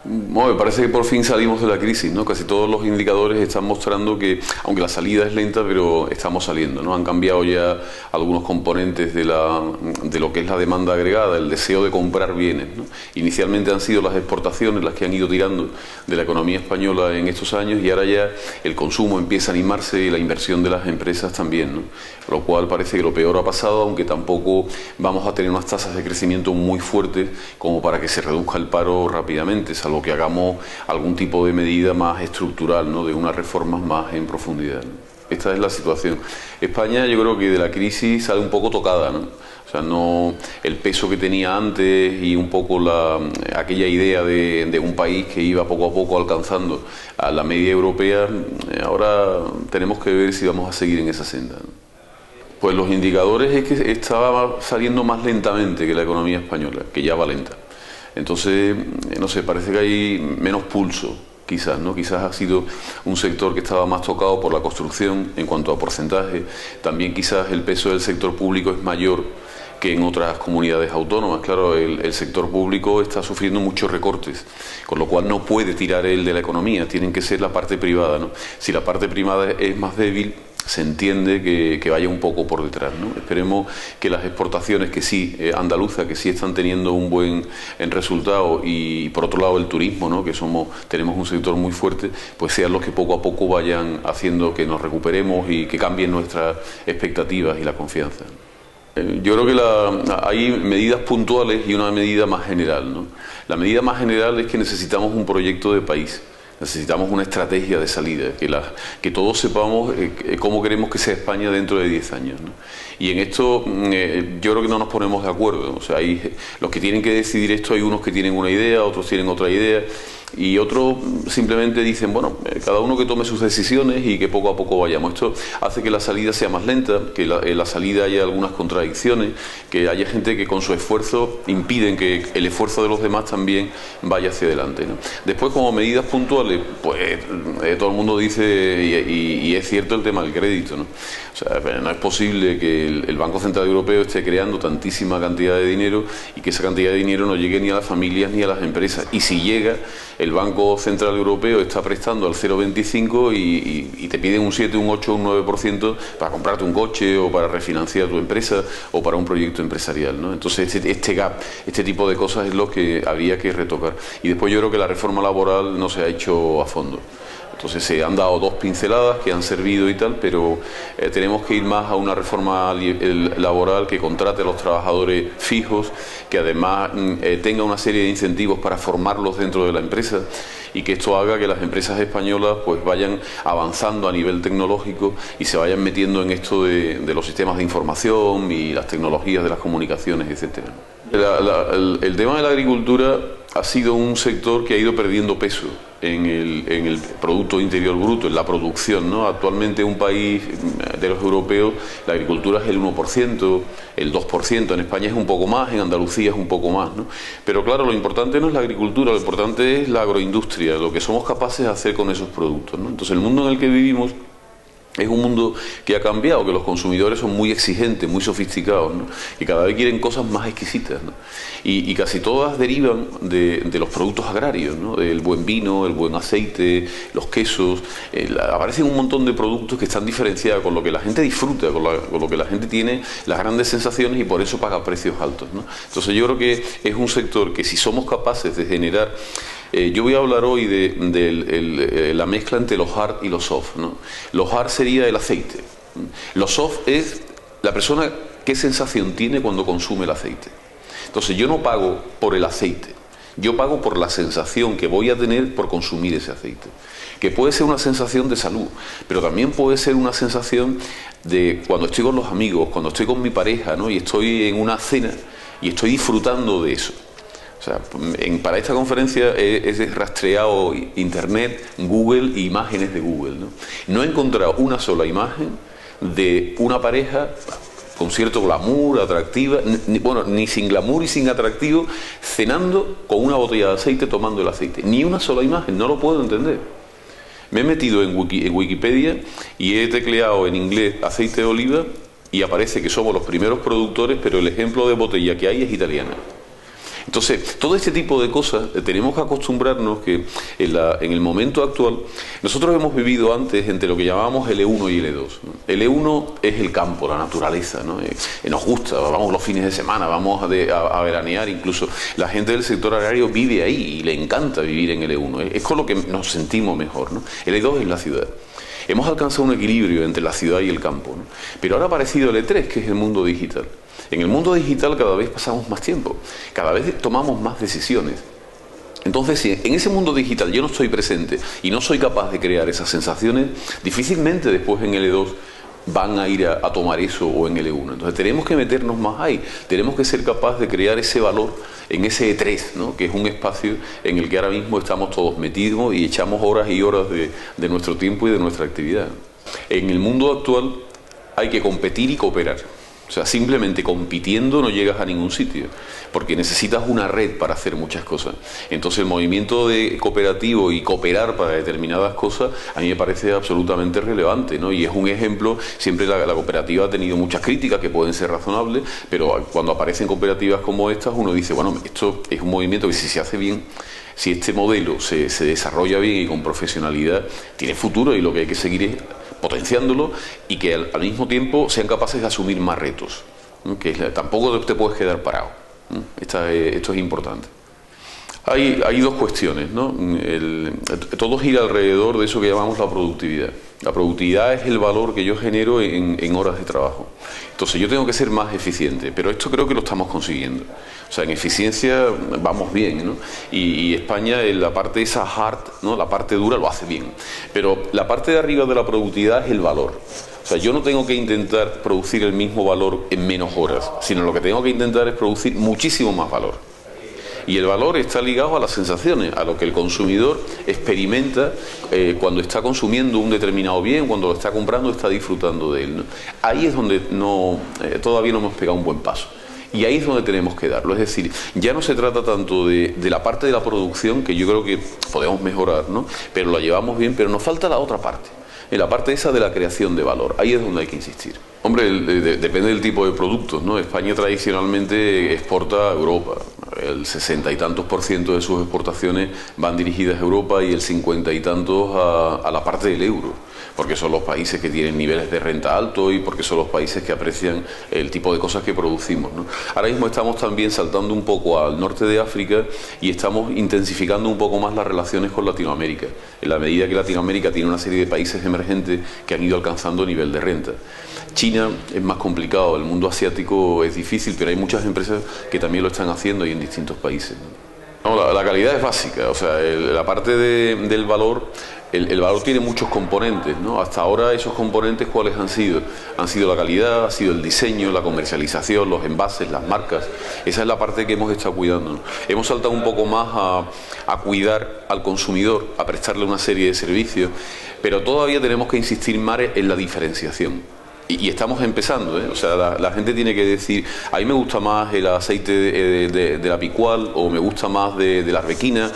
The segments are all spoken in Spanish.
Bueno, me parece que por fin salimos de la crisis, ¿no? Casi todos los indicadores están mostrando que, aunque la salida es lenta, pero estamos saliendo, ¿no? Han cambiado ya algunos componentes de lo que es la demanda agregada, el deseo de comprar bienes, ¿no? Inicialmente han sido las exportaciones las que han ido tirando de la economía española en estos años, y ahora ya el consumo empieza a animarse y la inversión de las empresas también, ¿no? Lo cual parece que lo peor ha pasado, aunque tampoco vamos a tener unas tasas de crecimiento muy fuertes como para que se reduzca el paro rápidamente, salvo que hagamos algún tipo de medida más estructural, ¿no? De unas reformas más en profundidad, ¿no? Esta es la situación. España, yo creo que de la crisis sale un poco tocada, ¿no? O sea, no el peso que tenía antes y un poco aquella idea de un país que iba poco a poco alcanzando a la media europea. Ahora tenemos que ver si vamos a seguir en esa senda, ¿no? Pues los indicadores es que estaba saliendo más lentamente que la economía española, que ya va lenta. Entonces, no sé, parece que hay menos pulso, quizás, ¿no? Quizás ha sido un sector que estaba más tocado por la construcción en cuanto a porcentaje. También quizás el peso del sector público es mayor que en otras comunidades autónomas. Claro, el sector público está sufriendo muchos recortes, con lo cual no puede tirar él de la economía, tienen que ser la parte privada, ¿no? Si la parte privada es más débil, se entiende que vaya un poco por detrás, ¿no? Esperemos que las exportaciones que sí, andaluzas, que sí están teniendo un buen resultado, y por otro lado el turismo, ¿no? Que tenemos un sector muy fuerte, pues sean los que poco a poco vayan haciendo que nos recuperemos y que cambien nuestras expectativas y la confianza. Yo creo que hay medidas puntuales y una medida más general, ¿no? La medida más general es que necesitamos un proyecto de país. Necesitamos una estrategia de salida, que todos sepamos cómo queremos que sea España dentro de 10 años, ¿no? Y en esto yo creo que no nos ponemos de acuerdo. O sea, los que tienen que decidir esto, hay unos que tienen una idea, otros tienen otra idea, y otros simplemente dicen, bueno, cada uno que tome sus decisiones y que poco a poco vayamos. Esto hace que la salida sea más lenta, que en la salida haya algunas contradicciones, que haya gente que con su esfuerzo impiden que el esfuerzo de los demás también vaya hacia adelante, ¿no? Después, como medidas puntuales, pues todo el mundo dice, y es cierto, el tema del crédito, ¿no? O sea, no es posible que el Banco Central Europeo esté creando tantísima cantidad de dinero y que esa cantidad de dinero no llegue ni a las familias ni a las empresas. Y si llega, el Banco Central Europeo está prestando al 0,25 y te piden un 7, un 8, un 9% para comprarte un coche o para refinanciar tu empresa o para un proyecto empresarial, ¿no? Entonces este gap, este tipo de cosas es lo que habría que retocar. Y después yo creo que la reforma laboral no se ha hecho a fondo. Entonces se han dado dos pinceladas que han servido y tal, pero tenemos que ir más a una reforma laboral que contrate a los trabajadores fijos, que además tenga una serie de incentivos para formarlos dentro de la empresa, y que esto haga que las empresas españolas pues vayan avanzando a nivel tecnológico y se vayan metiendo en esto de los sistemas de información y las tecnologías de las comunicaciones, etcétera. El tema de la agricultura ha sido un sector que ha ido perdiendo peso en el Producto Interior Bruto, en la producción, ¿no? Actualmente un país de los europeos, la agricultura es el 1%, el 2%, en España es un poco más, en Andalucía es un poco más, ¿no? Pero claro, lo importante no es la agricultura, lo importante es la agroindustria, lo que somos capaces de hacer con esos productos, ¿no? Entonces el mundo en el que vivimos es un mundo que ha cambiado, que los consumidores son muy exigentes, muy sofisticados, ¿no? Y cada vez quieren cosas más exquisitas, ¿no? Y casi todas derivan de los productos agrarios, ¿no? El buen vino, el buen aceite, los quesos. Aparecen un montón de productos que están diferenciados con lo que la gente disfruta, con lo que la gente tiene las grandes sensaciones, y por eso paga precios altos, ¿no? Entonces yo creo que es un sector que, si somos capaces de generar... yo voy a hablar hoy de la mezcla entre los hard y los soft, ¿no? Los hard sería el aceite. Los soft es la persona qué sensación tiene cuando consume el aceite. Entonces yo no pago por el aceite, yo pago por la sensación que voy a tener por consumir ese aceite. Que puede ser una sensación de salud, pero también puede ser una sensación de cuando estoy con los amigos, cuando estoy con mi pareja, ¿no? Y estoy en una cena y estoy disfrutando de eso. O sea, para esta conferencia he rastreado Internet, Google e imágenes de Google, ¿no? No he encontrado una sola imagen de una pareja con cierto glamour, atractiva, ni sin glamour y sin atractivo, cenando con una botella de aceite, tomando el aceite. Ni una sola imagen, no lo puedo entender. Me he metido en Wikipedia y he tecleado en inglés aceite de oliva y aparece que somos los primeros productores, pero el ejemplo de botella que hay es italiana. Entonces, todo este tipo de cosas tenemos que acostumbrarnos que en el momento actual, nosotros hemos vivido antes entre lo que llamábamos el E1 y el E2, ¿no? El E1 es el campo, la naturaleza, ¿no? Nos gusta, vamos los fines de semana, vamos a veranear, incluso la gente del sector agrario vive ahí y le encanta vivir en el E1, es con lo que nos sentimos mejor, ¿no? El E2 es la ciudad. Hemos alcanzado un equilibrio entre la ciudad y el campo, ¿no? Pero ahora ha aparecido el E3, que es el mundo digital. En el mundo digital cada vez pasamos más tiempo, cada vez tomamos más decisiones. Entonces, si en ese mundo digital yo no estoy presente y no soy capaz de crear esas sensaciones, difícilmente después en el E2 van a ir a tomar eso o en el E1. Entonces tenemos que meternos más ahí, tenemos que ser capaces de crear ese valor en ese E3, ¿no? Que es un espacio en el que ahora mismo estamos todos metidos y echamos horas y horas de nuestro tiempo y de nuestra actividad. En el mundo actual hay que competir y cooperar. O sea, simplemente compitiendo no llegas a ningún sitio, porque necesitas una red para hacer muchas cosas. Entonces el movimiento de cooperativo y cooperar para determinadas cosas a mí me parece absolutamente relevante, ¿no? Y es un ejemplo, siempre la cooperativa ha tenido muchas críticas que pueden ser razonables, pero cuando aparecen cooperativas como estas uno dice, bueno, esto es un movimiento que si se hace bien, si este modelo se desarrolla bien y con profesionalidad, tiene futuro y lo que hay que seguir es potenciándolo y que al mismo tiempo sean capaces de asumir más retos, ¿no? Tampoco te puedes quedar parado, ¿no? Esto es importante. Hay dos cuestiones, ¿no? Todo gira alrededor de eso que llamamos la productividad. La productividad es el valor que yo genero en horas de trabajo. Entonces yo tengo que ser más eficiente, pero esto creo que lo estamos consiguiendo. O sea, en eficiencia vamos bien, ¿no? Y España en la parte esa hard, ¿no? La parte dura lo hace bien. Pero la parte de arriba de la productividad es el valor. O sea, yo no tengo que intentar producir el mismo valor en menos horas, sino lo que tengo que intentar es producir muchísimo más valor. Y el valor está ligado a las sensaciones, a lo que el consumidor experimenta cuando está consumiendo un determinado bien, cuando lo está comprando, está disfrutando de él, ¿no? Ahí es donde todavía no hemos pegado un buen paso. Y ahí es donde tenemos que darlo. Es decir, ya no se trata tanto de la parte de la producción, que yo creo que podemos mejorar, ¿no? Pero la llevamos bien, pero nos falta la otra parte. En la parte esa de la creación de valor, ahí es donde hay que insistir. Hombre, depende del tipo de productos, ¿no? España tradicionalmente exporta a Europa. El 60 y tantos % de sus exportaciones van dirigidas a Europa y el 50 y tantos a la parte del euro, porque son los países que tienen niveles de renta altos y porque son los países que aprecian el tipo de cosas que producimos, ¿no? Ahora mismo estamos también saltando un poco al norte de África y estamos intensificando un poco más las relaciones con Latinoamérica, en la medida que Latinoamérica tiene una serie de países emergentes que han ido alcanzando nivel de renta. China es más complicado, el mundo asiático es difícil, pero hay muchas empresas que también lo están haciendo y en distintos países, ¿no? No, la calidad es básica, o sea, la parte del valor, el valor tiene muchos componentes, ¿no? Hasta ahora esos componentes, ¿cuáles han sido? Han sido la calidad, ha sido el diseño, la comercialización, los envases, las marcas. Esa es la parte que hemos estado cuidando, ¿no? Hemos saltado un poco más a cuidar al consumidor, a prestarle una serie de servicios, pero todavía tenemos que insistir más en la diferenciación. Y estamos empezando, ¿eh? O sea, la gente tiene que decir, a mí me gusta más el aceite de la picual o me gusta más de la arbequina.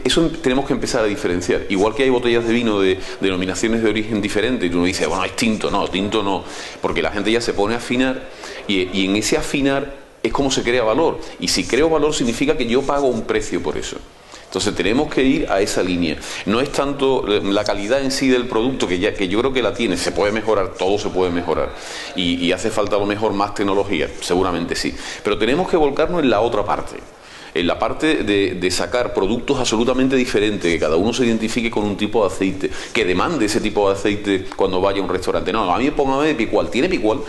Eso tenemos que empezar a diferenciar. Igual que hay botellas de vino de denominaciones de origen diferentes y tú no dices, bueno, es tinto no, porque la gente ya se pone a afinar y en ese afinar es como se crea valor. Y si creo valor significa que yo pago un precio por eso. Entonces tenemos que ir a esa línea. No es tanto la calidad en sí del producto, que yo creo que la tiene, se puede mejorar, todo se puede mejorar. Y hace falta a lo mejor más tecnología, seguramente sí. Pero tenemos que volcarnos en la otra parte. En la parte de sacar productos absolutamente diferentes, que cada uno se identifique con un tipo de aceite, que demande ese tipo de aceite cuando vaya a un restaurante. No, a mí póngame de picual, ¿tiene picual?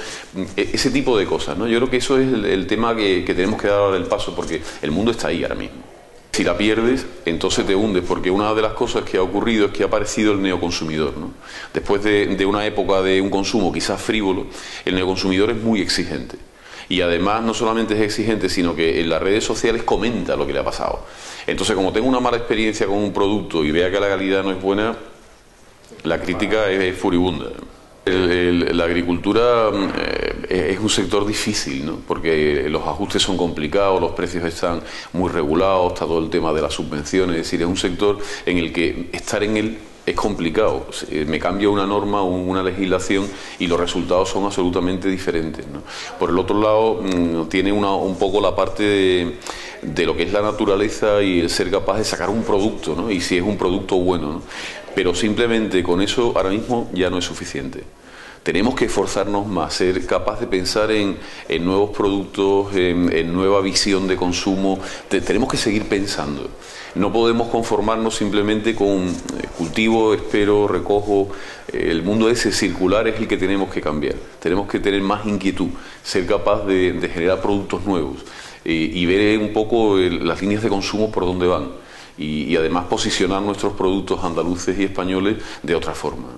Ese tipo de cosas, ¿no? Yo creo que eso es el tema que tenemos que dar ahora el paso, porque el mundo está ahí ahora mismo. Si la pierdes, entonces te hundes, porque una de las cosas que ha ocurrido es que ha aparecido el neoconsumidor, ¿no? Después de una época de un consumo quizás frívolo, el neoconsumidor es muy exigente. Y además no solamente es exigente, sino que en las redes sociales comenta lo que le ha pasado. Entonces, como tengo una mala experiencia con un producto y vea que la calidad no es buena, la crítica es furibunda. La agricultura es un sector difícil, ¿no? Porque los ajustes son complicados, los precios están muy regulados, está todo el tema de las subvenciones, es decir, es un sector en el que estar en él es complicado. Me cambia una norma, una legislación y los resultados son absolutamente diferentes, ¿no? Por el otro lado, tiene un poco la parte de lo que es la naturaleza y el ser capaz de sacar un producto, ¿no? Y si es un producto bueno, ¿no? Pero simplemente con eso ahora mismo ya no es suficiente. Tenemos que esforzarnos más, ser capaz de pensar en nuevos productos, en nueva visión de consumo. Tenemos que seguir pensando. No podemos conformarnos simplemente con cultivo, espero, recojo. El mundo ese circular es el que tenemos que cambiar. Tenemos que tener más inquietud, ser capaz de generar productos nuevos y ver un poco las líneas de consumo por dónde van. Y además posicionar nuestros productos andaluces y españoles de otra forma.